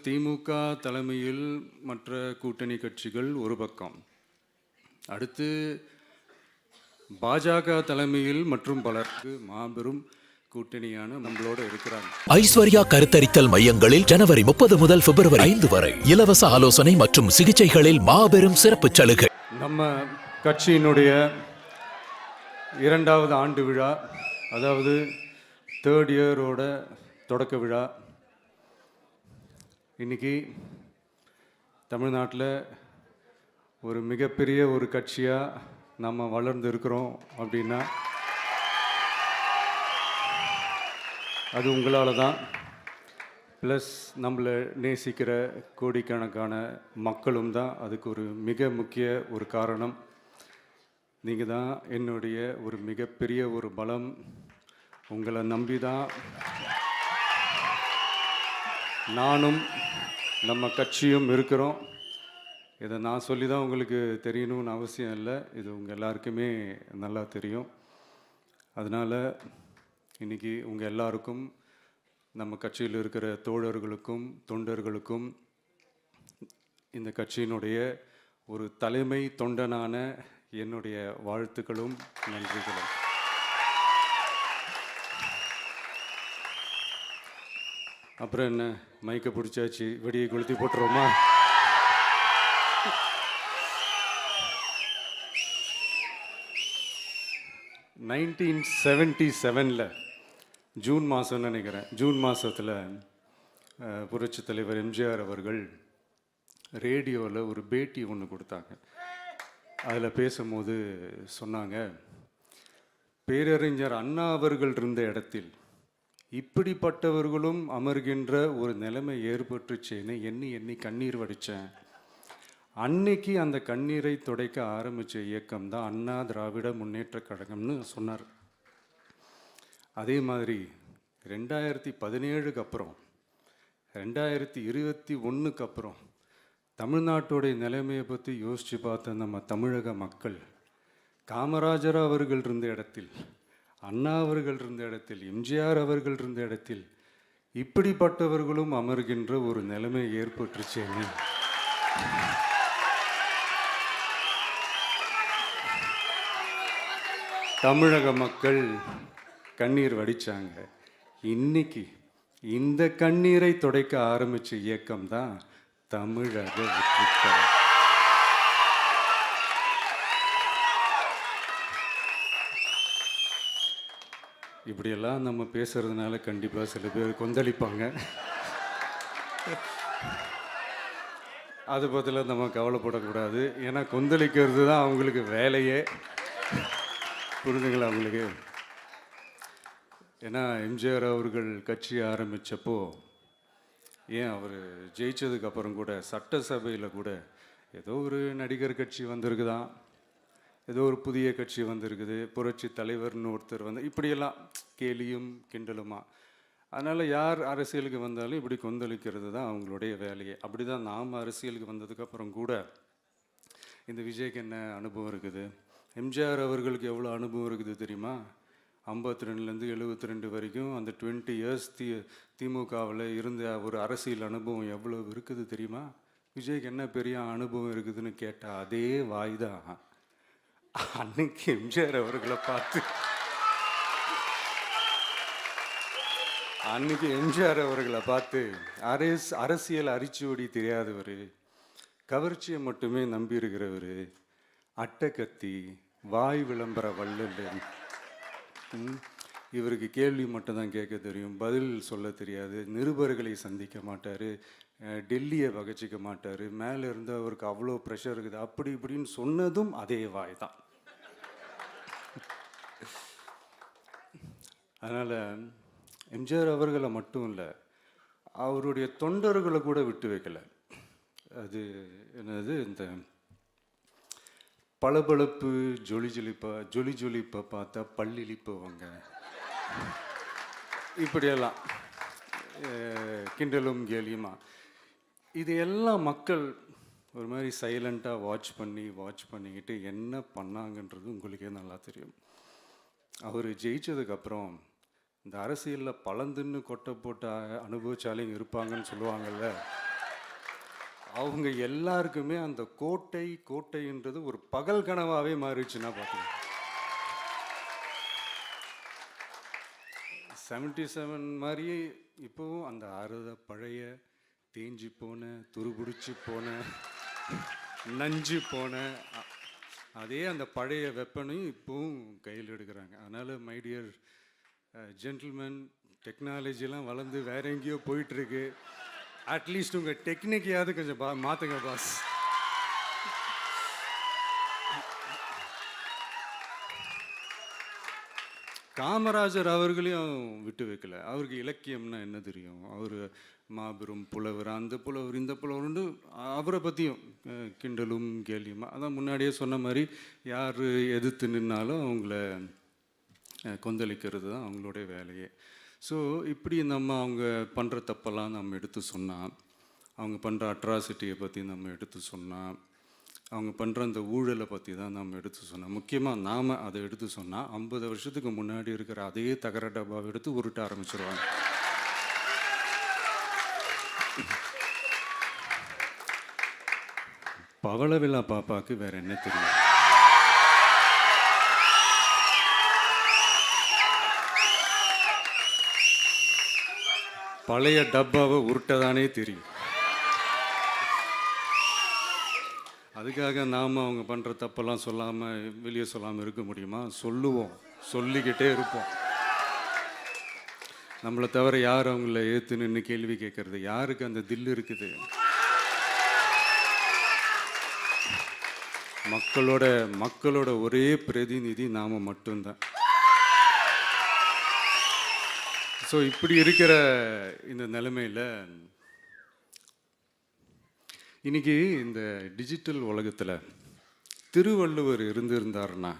திமுக தலைமையில் மற்ற கூட்டணி கட்சிகள் ஒரு பக்கம், அடுத்து பாஜக தலைமையில் மற்றும் பலருக்கு மாபெரும் கூட்டணியான நம்மளோட இருக்கிறாங்க. ஐஸ்வர்யா கருத்தரித்தல் மையங்களில் ஜனவரி 30 முதல் பிப்ரவரி 5 வரை இலவச ஆலோசனை மற்றும் சிகிச்சைகளில் மாபெரும் சிறப்பு சலுகை. நம்ம கட்சியினுடைய 2வது ஆண்டு விழா, அதாவது 3rd இயரோட தொடக்க விழா இன்னைக்கு தமிழ்நாட்டில் ஒரு மிகப்பெரிய ஒரு கட்சியாக நம்ம வளர்ந்து இருக்கிறோம் அப்படின்னா அது உங்களால் தான். ப்ளஸ் நம்மளை நேசிக்கிற கோடிக்கணக்கான மக்களும் தான் அதுக்கு ஒரு மிக முக்கிய ஒரு காரணம். நீங்கள் தான் என்னுடைய ஒரு மிகப்பெரிய ஒரு பலம். உங்களை நம்பி தான் நானும் நம்ம கட்சியும் இருக்கிறோம். இதை நான் சொல்லி தான் உங்களுக்கு தெரியணும்னு அவசியம் இல்லை, இது உங்கள் எல்லாருக்குமே நல்லா தெரியும். அதனால் இன்றைக்கி உங்கள் எல்லாருக்கும், நம்ம கட்சியில் இருக்கிற தோழர்களுக்கும் தொண்டர்களுக்கும், இந்த கட்சியினுடைய ஒரு தலைமை தொண்டனான என்னுடைய வாழ்த்துக்களும் நன்றிகளும். அப்புறம் என்ன, மைக்கை பிடிச்சாச்சு, வெடியை கொளுத்தி போட்டுருவோமா? (1977) ஜூன் மாதம்னு நினைக்கிறேன், ஜூன் மாதத்தில் புரட்சி தலைவர் எம்ஜிஆர் அவர்கள் ரேடியோவில் ஒரு பேட்டி ஒன்று கொடுத்தாங்க. அதில் பேசும்போது சொன்னாங்க, பேரறிஞர் அண்ணா அவர்கள் இருந்த இடத்தில் இப்படிப்பட்டவர்களும் அமர்கின்ற ஒரு நிலைமை ஏற்பட்டுச்சேன்னு எண்ணி எண்ணி கண்ணீர் வடித்தேன். அன்னைக்கு அந்த கண்ணீரை துடைக்க ஆரம்பித்த இயக்கம் தான் அண்ணா திராவிட முன்னேற்ற கழகம்னு சொன்னார். அதே மாதிரி 2017க்கு அப்புறம் 2021க்கு அப்புறம் தமிழ்நாட்டுடைய நிலைமையை பற்றி யோசித்து பார்த்த நம்ம தமிழக மக்கள், காமராஜர் அவர்கள் இருந்த இடத்தில், அண்ணா அவர்கள் இருந்த இடத்தில், எம்ஜிஆர் அவர்கள் இருந்த இடத்தில் இப்படிப்பட்டவர்களும் அமர்கின்ற ஒரு நிலைமை ஏற்பட்டுச்சேன்னு தமிழக மக்கள் கண்ணீர் வடித்தாங்க. இன்னைக்கு இந்த கண்ணீரை துடைக்க ஆரம்பித்த இயக்கம் தான் தமிழக வெற்றிக்கழகம். இப்படியெல்லாம் நம்ம பேசுறதுனால கண்டிப்பாக சில பேர் கொந்தளிப்பாங்க. அது பற்றில நம்ம கவலைப்படக்கூடாது, ஏன்னா கொந்தளிக்கிறது தான் அவங்களுக்கு வேலையே. புரிஞ்சுங்களா அவங்களுக்கு? ஏன்னா எம்ஜிஆர் அவர்கள் கட்சி ஆரம்பித்தப்போ, ஏன் அவர் ஜெயிச்சதுக்கப்புறம் கூட சட்டசபையில் கூட ஏதோ ஒரு நடிகர் கட்சி வந்திருக்குதான், ஏதோ ஒரு புதிய கட்சி வந்திருக்குது, புரட்சி தலைவர்னு ஒருத்தர் வந்து, இப்படியெல்லாம் கேலியும் கிண்டலுமா. அதனால் யார் அரசியலுக்கு வந்தாலும் இப்படி கொந்தளிக்கிறது தான் அவங்களுடைய வேலையே. அப்படி தான் நாம் அரசியலுக்கு வந்ததுக்கப்புறம் கூட இந்த விஜய்க்கு என்ன அனுபவம் இருக்குது, எம்ஜிஆர் அவர்களுக்கு எவ்வளோ அனுபவம் இருக்குது தெரியுமா? 52லேருந்து 72 வரைக்கும் அந்த 20 இயர்ஸ் திமுகவில் இருந்த ஒரு அரசியல் அனுபவம் எவ்வளோ இருக்குது தெரியுமா? விஜய்க்கு என்ன பெரிய அனுபவம் இருக்குதுன்னு கேட்டால் அதே வாய் தான் அன்னைக்கு எம்ஜிஆர் அவர்களை பார்த்து, அன்னைக்கு எம்ஜிஆர் அவர்களை பார்த்து, அரசியல் அரிச்சுவடி தெரியாதவர், கவர்ச்சியை மட்டுமே நம்பி இருக்கிறவர், அட்டக்கத்தி, வாய் விளம்பர வள்ளல், இவருக்கு கேள்வி மட்டும்தான் கேட்க தெரியும், பதில் சொல்ல தெரியாது, நிருபர்களை சந்திக்க மாட்டார், டெல்லியை வகச்சிக்க மாட்டார், மேலே இருந்து அவருக்கு அவ்வளோ ப்ரெஷர் இருக்குது, அப்படி இப்படின்னு சொன்னதும் அதே வாய் தான். அதனால் எம்ஜிஆர் அவர்களை மட்டும் இல்லை, அவருடைய தொண்டர்களை கூட விட்டு வைக்கலை. அது என்னது, இந்த பளபளப்பு ஜொலி ஜொலிப்பை பார்த்தா பல்லிழிப்பவங்க, இப்படியெல்லாம் கிண்டலும் கேலியுமா, இதையெல்லாம் மக்கள் ஒரு மாதிரி சைலண்ட்டாக வாட்ச் பண்ணிக்கிட்டு என்ன பண்ணாங்கன்றது உங்களுக்கே நல்லா தெரியும். அவர் ஜெயிச்சதுக்கப்புறம் இந்த அரசியலில் பழந்துன்னு கொட்டை போட்ட அனுபவிச்சாலையும் இருப்பாங்கன்னு சொல்லுவாங்கள்ல, அவங்க எல்லாருக்குமே அந்த கோட்டைன்றது ஒரு பகல் கனவாகவே மாறிடுச்சுன்னா பார்த்துக்கோங்க. 77 மாதிரியே இப்போவும் அந்த பழைய தேஞ்சு போன துருபிடிச்சி போன நஞ்சு போன அதே அந்த பழைய வெப்பனையும் இப்போவும் கையில் எடுக்கிறாங்க. அதனால் மை டியர் ஜென்டில்மேன், டெக்னாலஜிலாம் வளர்ந்து வேற எங்கேயோ போயிட்டுருக்கு. அட்லீஸ்ட் உங்கள் டெக்னிக்கையாவது கொஞ்சம் மாற்றுங்க பாஸ். காமராஜர் அவர்களையும் விட்டு வைக்கல. அவருக்கு இலக்கியம்னா என்ன தெரியும், அவர் மாபெரும் புலவர், அந்த புலவர் இந்த புலவர்னு அவரை பற்றியும் கிண்டலும் கேலியுமா. அதான் முன்னாடியே சொன்ன மாதிரி யார் எதிர்த்து நின்னாலும் அவங்கள கொந்தளிக்கிறது தான் அவங்களுடைய வேலையே. ஸோ இப்படி அவங்க பண்ணுற தப்பெல்லாம் நம்ம எடுத்து சொன்னால், அவங்க பண்ணுற அட்ராசிட்டியை பற்றி நம்ம எடுத்து சொன்னால், அவங்க பண்ணுற அந்த ஊழலை பற்றி தான் நம்ம எடுத்து சொன்னோம். முக்கியமாக நாம் அதை எடுத்து சொன்னால் 50 வருஷத்துக்கு முன்னாடி இருக்கிற அதே தகர டப்பாவை எடுத்து உருட்ட ஆரம்பிச்சிருவாங்க. பவளவிழா பாப்பாவுக்கு வேற என்ன தெரியும்? பழைய டப்பாவை உருட்டதானே தெரியும். அதுக்காக நாம் அவங்க பண்ணுற தப்பெல்லாம் சொல்லாமல் வெளியே சொல்லாமல் இருக்க முடியுமா? சொல்லுவோம், சொல்லிக்கிட்டே இருப்போம். நம்மளை தவிர யார் அவங்கள ஏற்று நின்று கேள்வி கேட்கறது? யாருக்கு அந்த தில் இருக்குது? மக்களோட ஒரே பிரதிநிதி நாம் மட்டும்தான். ஸோ இப்படி இருக்கிற இந்த நிலைமையில் இன்னைக்கு இந்த டிஜிட்டல் உலகத்தில் திருவள்ளுவர் இருந்திருந்தாருன்னா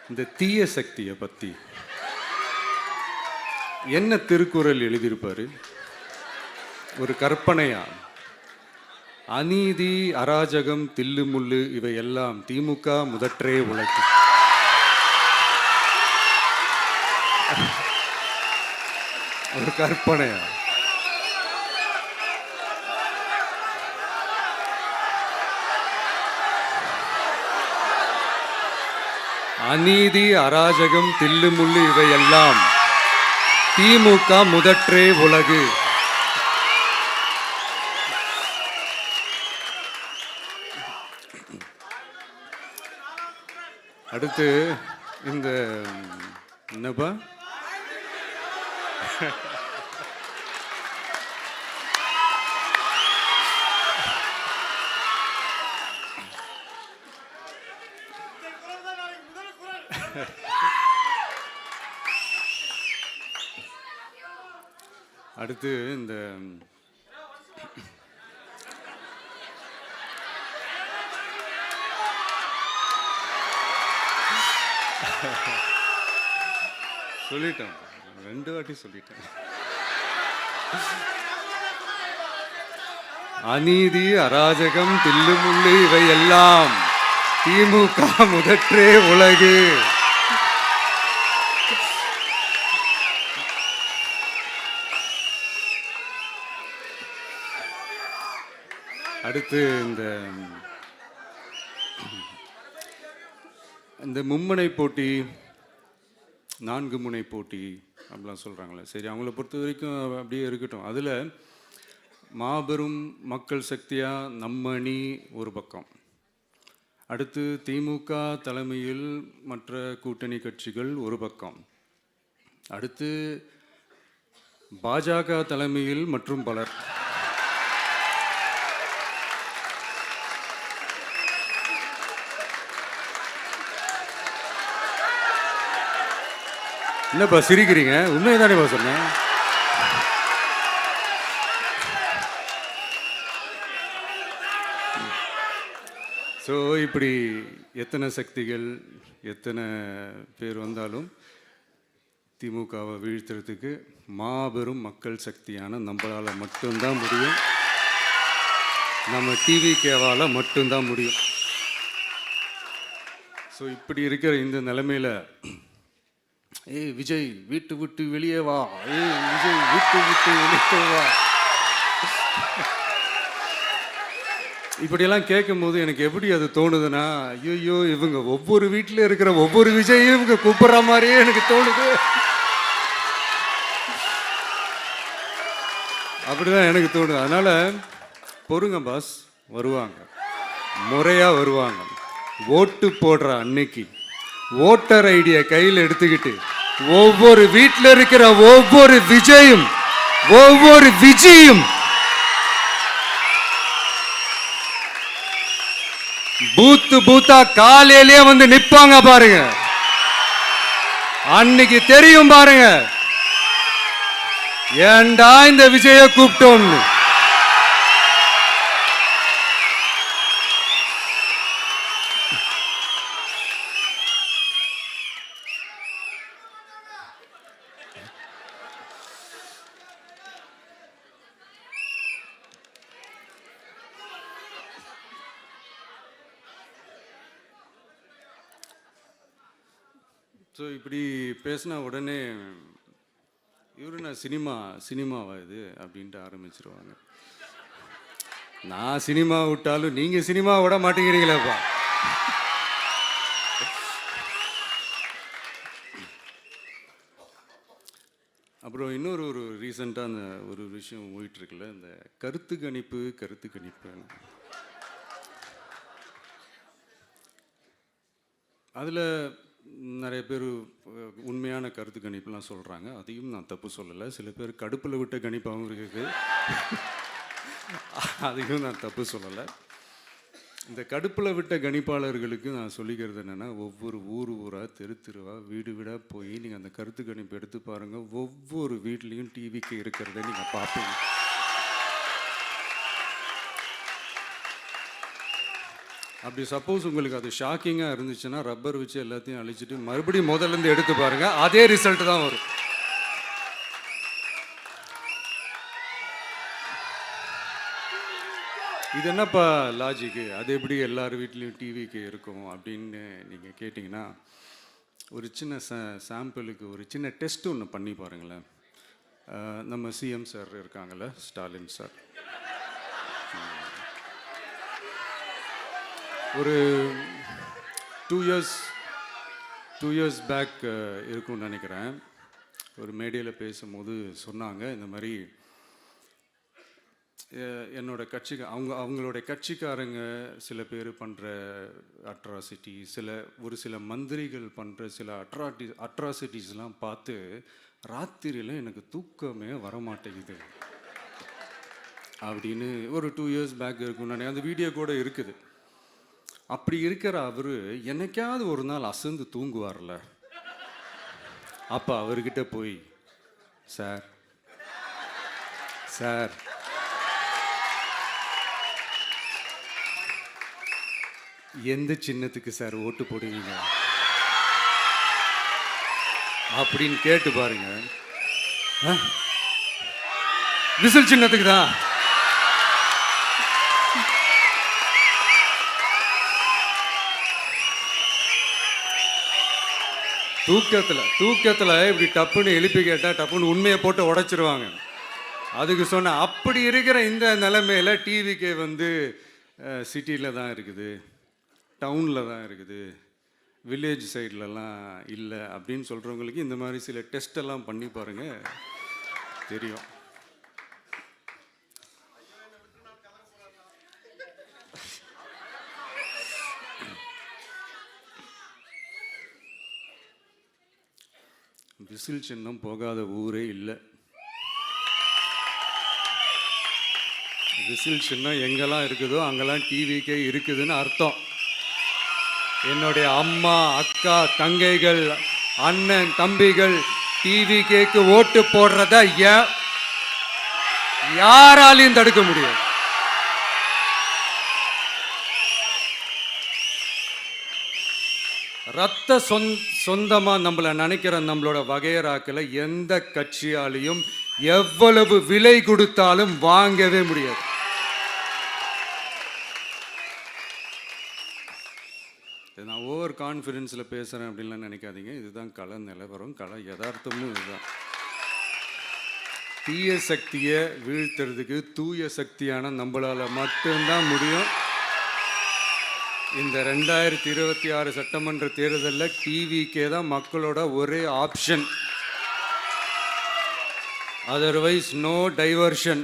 இந்த தீய சக்தியை பற்றி என்ன திருக்குறள் எழுதியிருப்பாரு? ஒரு கற்பனையா, அநீதி அராஜகம் தில்லுமுள்ளு இவையெல்லாம் திமுக முதற்றே உலகு. ஒரு கற்பனையா? அநீதி அராஜகம் தில்லுமுள்ளு இவையெல்லாம் திமுக முதற்றே உலகு. அடுத்து இந்த என்னப்பா அடுத்து இந்த சொல்லிட்டேன், 2 வாட்டி சொல்லிட்டேன். அநீதி அராஜகம் தில்லுமுள்ளு இவையெல்லாம் திமுக முதற்றே உலகு. அடுத்து இந்த மும்முனை போட்டி 4 முனை போட்டி அப்படிலாம் சொல்கிறாங்களே, சரி அவங்கள பொறுத்த வரைக்கும் அப்படியே இருக்கட்டும். அதில் மாபெரும் மக்கள் சக்தியாக நம்ம அணி ஒரு பக்கம், அடுத்து திமுக தலைமையில் மற்ற கூட்டணி கட்சிகள் ஒரு பக்கம், அடுத்து பாஜக தலைமையில் மற்றும் பலர். என்னப்பா சிரிக்கிறீங்க? உண்மையை தானேப்பா சொன்னேன். ஸோ இப்படி எத்தனை சக்திகள் எத்தனை பேர் வந்தாலும் திமுகவை வீழ்த்துறதுக்கு மாபெரும் மக்கள் சக்தியான நம்மளால் மட்டும்தான் முடியும். நம்ம டிவிகேவால் மட்டும்தான் முடியும். ஸோ இப்படி இருக்கிற இந்த நிலைமையில் ஏய் விஜய் வீட்டு விட்டு வெளியே வா, ஏய் விஜய் வீட்டு விட்டு வெளியே வா, இப்படியெல்லாம் கேட்கும்போது எனக்கு எப்படி அது தோணுதுன்னா, ஐயோ இவங்க ஒவ்வொரு வீட்டில் இருக்கிற ஒவ்வொரு விஜயும் இவங்க கூப்பிடுற மாதிரியே எனக்கு தோணுது. அப்படிதான் எனக்கு தோணுது. அதனால பொறுங்க பாஸ், வருவாங்க, முறையா வருவாங்க. ஓட்டு போடுற அன்னைக்கு ஓட்டர் ஐடியை கையில் எடுத்துக்கிட்டு ஒவ்வொரு வீட்டில் இருக்கிற ஒவ்வொரு விஜயும் ஒவ்வொரு விஜயும் பூத்தா காலையிலேயே வந்து நிப்பாங்க பாருங்க. அன்னைக்கு தெரியும் பாருங்க, ஏண்டா இந்த விஜய கூப்பிட்டோம்னு. ஸோ இப்படி பேசினா உடனே இவரு நான் சினிமாவா இது அப்படின்ட்டு ஆரம்பிச்சிருவாங்க. நான் சினிமா விட்டாலும் நீங்க சினிமா விட மாட்டேங்கிறீங்களேப்பா. அப்புறம் இன்னொரு ரீசெண்டாக அந்த ஒரு விஷயம் போயிட்டு இருக்குல்ல, இந்த கருத்து கணிப்பு அதில் நிறைய பேர் உண்மையான கருத்து கணிப்புலாம் சொல்கிறாங்க. அதையும் நான் தப்பு சொல்லலை. சில பேர் கடுப்பில் விட்ட கணிப்பாகவும் இருக்குது. அதையும் நான் தப்பு சொல்லலை. இந்த கடுப்பில் விட்ட கணிப்பாளர்களுக்கு நான் சொல்லிக்கிறது என்னென்னா, ஒவ்வொரு ஊராக தெருவாக வீடாக போய் நீங்கள் அந்த கருத்து கணிப்பு எடுத்து பாருங்கள். ஒவ்வொரு வீட்லேயும் டிவிக்கு இருக்கிறத நீங்கள் பார்ப்பீங்க. அப்படி சப்போஸ் உங்களுக்கு அது ஷாக்கிங்காக இருந்துச்சுன்னா ரப்பர் வச்சு எல்லாத்தையும் அழிச்சிட்டு மறுபடியும் முதல்லேருந்து எடுத்து பாருங்கள், அதே ரிசல்ட் தான் வரும். இது என்னப்பா லாஜிக்கு, அது எப்படி எல்லார் வீட்லேயும் டிவிக்கு இருக்கும் அப்படின்னு நீங்கள் கேட்டிங்கன்னா, ஒரு சின்ன சாம்பிளுக்கு ஒரு சின்ன டெஸ்ட் ஒன்று பண்ணி பாருங்களேன். நம்ம சிஎம் சார் இருக்காங்கள்ல, ஸ்டாலின் சார், ஒரு 2 இயர்ஸ் பேக் இருக்கும்னு நினைக்கிறேன். ஒரு மேடையில் பேசும்போது சொன்னாங்க, இந்த மாதிரி என்னோட கட்சிக்கு அவங்களோட கட்சிக்காரங்க சில பேர் பண்ணுற அட்ராசிட்டி, ஒரு சில மந்திரிகள் பண்ணுற சில அட்ராசிட்டிஸ்லாம் பார்த்து ராத்திரியில் எனக்கு தூக்கமே வரமாட்டேங்குது அப்படின்னு ஒரு 2 இயர்ஸ் பேக் இருக்கும்னு நினைக்கிறேன். அந்த வீடியோ கூட இருக்குது. அப்படி இருக்கிற அவரு என்னைக்காவது ஒரு நாள் அசந்து தூங்குவார்ல, அப்ப அவர்கிட்ட போய், சார் எந்த சின்னத்துக்கு சார் ஓட்டு போடுவீங்க அப்படின்னு கேட்டு பாருங்க. விசில் சின்னத்துக்கு தான். தூக்கத்தில் இப்படி டப்புன்னு எழுப்பி கேட்டால் டப்புன்னு உண்மையை போட்டு உடைச்சிருவாங்க. அதுக்கு சொன்ன அப்படி இருக்கிற இந்த நிலைமையில் டிவிக்கே வந்து சிட்டியில் தான் இருக்குது, டவுனில் தான் இருக்குது, வில்லேஜ் சைட்லலாம் இல்லை அப்படின்னு சொல்கிறவங்களுக்கு இந்த மாதிரி சில டெஸ்டெல்லாம் பண்ணி பாருங்கள், தெரியும். விசில் சின்னம் போகாத ஊரே இல்லை. விசில் சின்னம் எங்கெல்லாம் இருக்குதோ அங்கெல்லாம் டிவிக்கே இருக்குதுன்னு அர்த்தம். என்னுடைய அம்மா, அக்கா, தங்கைகள், அண்ணன், தம்பிகள் டிவிக்கேக்கு ஓட்டு போடுறத யாராலையும் தடுக்க முடியாது. ரத்த சொந்தமா நம்மளை நினைக்கிற நம்மளோட வகையராக்களை எந்த கட்சியாலையும் எவ்வளவு விலை கொடுத்தாலும் வாங்கவே முடியாது. நான் ஓவர் கான்ஃபிடென்ஸில் பேசுகிறேன் அப்படின்லாம் நினைக்காதீங்க. இதுதான் கள நிலவரம், கள யதார்த்தமும் இதுதான். தீய சக்தியை வீழ்த்துறதுக்கு தூய சக்தியான நம்மளால் மட்டும்தான் முடியும். இந்த 2026 சட்டமன்ற தேர்தலில் டிவிக்கே தான் மக்களோட ஒரே ஆப்ஷன். Otherwise no diversion.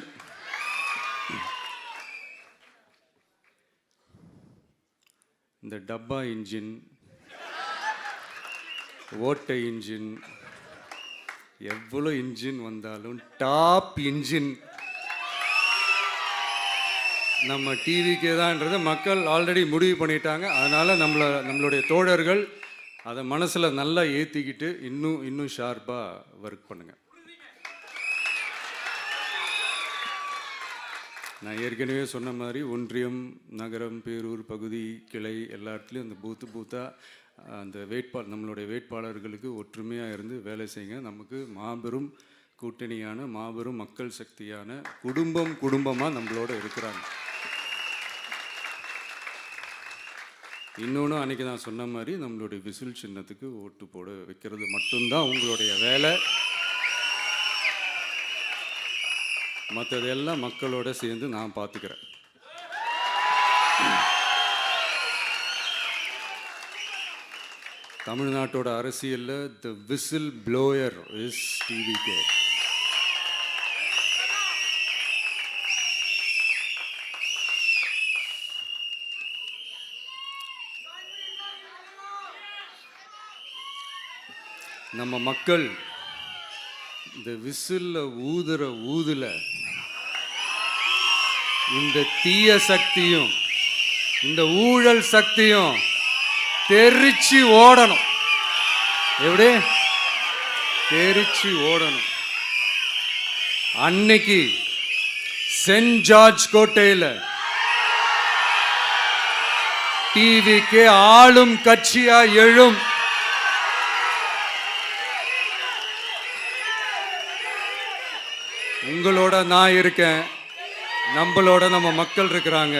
இந்த டப்பா இன்ஜின், ஓட்டை இன்ஜின், எவ்வளோ இன்ஜின் வந்தாலும் டாப் இன்ஜின் நம்ம டிவிக்கே தான்ன்றதை மக்கள் ஆல்ரெடி முடிவு பண்ணிட்டாங்க. அதனால் நம்மளுடைய தோழர்கள் அதை மனசில் நல்லா ஏற்றிக்கிட்டு இன்னும் ஷார்ப்பாக ஒர்க் பண்ணுங்கள். நான் ஏற்கனவே சொன்ன மாதிரி ஒன்றியம், நகரம், பேரூர், பகுதி, கிளை எல்லா இடத்துலையும் அந்த பூத்தாக அந்த நம்மளுடைய வேட்பாளர்களுக்கு ஒற்றுமையாக இருந்து வேலை செய்யுங்க. நமக்கு மாபெரும் கூட்டணியான, மாபெரும் மக்கள் சக்தியான குடும்பமாக நம்மளோட இருக்கிறாங்க. இன்னொன்று அன்றைக்கி நான் சொன்ன மாதிரி நம்மளுடைய விசில் சின்னத்துக்கு ஓட்டு போட வைக்கிறது மட்டும்தான் உங்களுடைய வேலை. மற்றதெல்லாம் மக்களோட சேர்ந்து நான் பார்த்துக்கிறேன். தமிழ்நாட்டோட அரசியலில் த விசில் ப்ளோயர் இஸ் டிவிகே. நம்ம மக்கள் இந்த விசில்ல ஊதுல இந்த தீய சக்தியும் இந்த ஊழல் சக்தியும் தெரிச்சு ஓடணும். எப்படி தெரிச்சு ஓடணும்? அன்னைக்கு சென்ட் ஜார்ஜ் கோட்டையில் டிவிக்கு ஆளும் கட்சியா எழும். உங்களோட நான் இருக்கேன், நம்மளோட நம்ம மக்கள் இருக்கிறாங்க.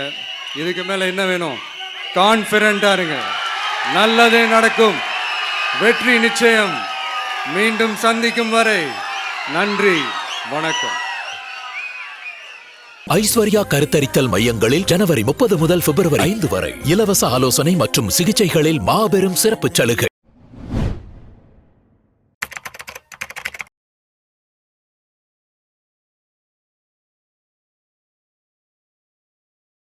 இதுக்கு மேல என்ன வேணும்? கான்ஃபிடென்ட்டா இருங்க. நல்லதே நடக்கும். வெற்றி நிச்சயம். மீண்டும் சந்திக்கும் வரை நன்றி, வணக்கம். ஐஸ்வர்யா கருத்தரித்தல் மையங்களில் ஜனவரி 30 முதல் பிப்ரவரி 5 வரை இலவச ஆலோசனை மற்றும் சிகிச்சைகளில் மாபெரும் சிறப்பு சலுகை.